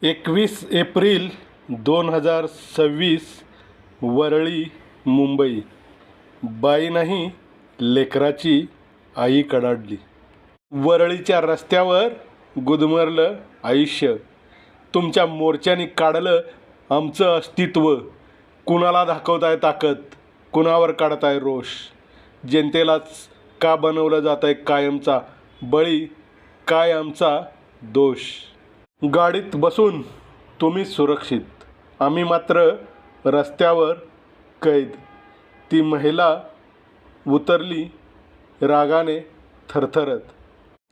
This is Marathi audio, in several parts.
21 एप्रिल 2026 वरळी मुंबई. बाई नाही लेकराची आई कडाडली. वरळीच्या रस्त्यावर गुदमरलं आयुष्य. तुमच्या मोर्चानी काढलं आमचं अस्तित्व. कुणाला दाखवताय ताकद, कुणावर काढताय रोष. जनतेलाच का बनवलं जात आहे कायमचा बळी, काय आमचा दोष. गाडीत बसून तुम्ही सुरक्षित, आम्ही मात्र रस्त्यावर कैद. ती महिला उतरली रागाने थरथरत.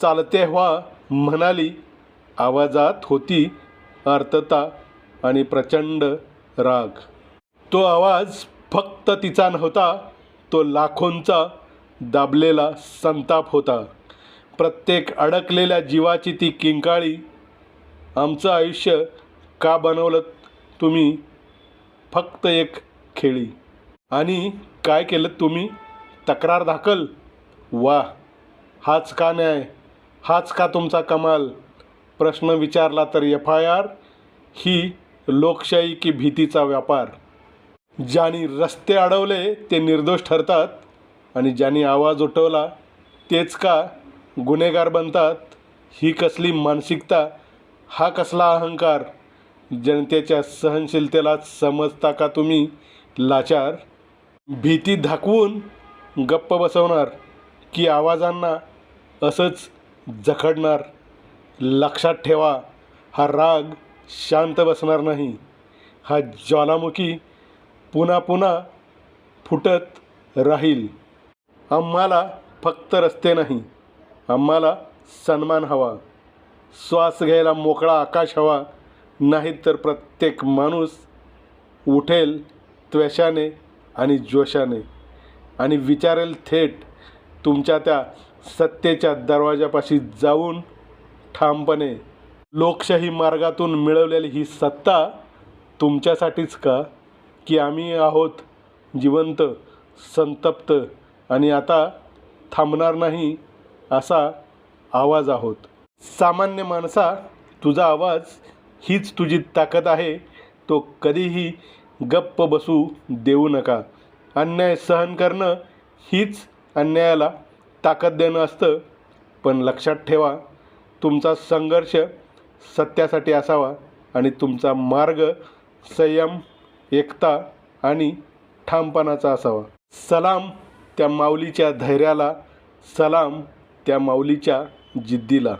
चालते व्हा म्हणाली, आवाजात होती आर्तता आणि प्रचंड राग. तो आवाज फक्त तिचा नव्हता, तो लाखोंचा दाबलेला संताप होता. प्रत्येक अडकलेल्या जीवाची ती किंकाळी. आमचं आयुष्य का बनवलं तुम्ही फक्त एक खेळी. आणि काय केलं तुम्ही, तक्रार दाखल. वा, हाच का न्याय, हाच का तुमचा कमाल. प्रश्न विचारला तर FIR. ही लोकशाही की भीतीचा व्यापार. ज्यांनी रस्ते अडवले ते निर्दोष ठरतात, आणि ज्यांनी आवाज उठवला तेच का गुन्हेगार बनतात. ही कसली मानसिकता, हा कसला अहंकार. जनतेच्या सहनशीलतेला समजता का तुम्ही लाचार. भीती दाखवून गप्प बसवणार की आवाजांना असंच जखडणार. लक्षात ठेवा, हा राग शांत बसणार नाही. हा ज्वालामुखी पुन्हा पुन्हा फुटत राहील. आम्हाला फक्त रस्ते नाही, आम्हाला सन्मान हवा. श्वास घ्यायला मोकळा आकाश हवा. नाहीत तर प्रत्येक माणूस उठेल त्वेषाने आणि जोशाने आणि विचारेल थेट तुमच्या त्या सत्तेच्या दरवाजापाशी जाऊन ठामपणे, लोकशाही मार्गातून मिळवलेली ही सत्ता तुमच्यासाठीच का, की आम्ही आहोत जिवंत, संतप्त आणि आता थांबणार नाही असा आवाज आहोत. सामान्य माणसा, तुझा आवाज हीच तुझी ताकद आहे. तो कधीही गप्प बसू देऊ नका. अन्याय सहन करणं हीच अन्यायाला ताकद देणं असतं. पण लक्षात ठेवा, तुमचा संघर्ष सत्यासाठी असावा आणि तुमचा मार्ग संयम, एकता आणि ठामपणाचा असावा. सलाम त्या माऊलीच्या धैर्याला, सलाम त्या माऊलीच्या जिद्दीला.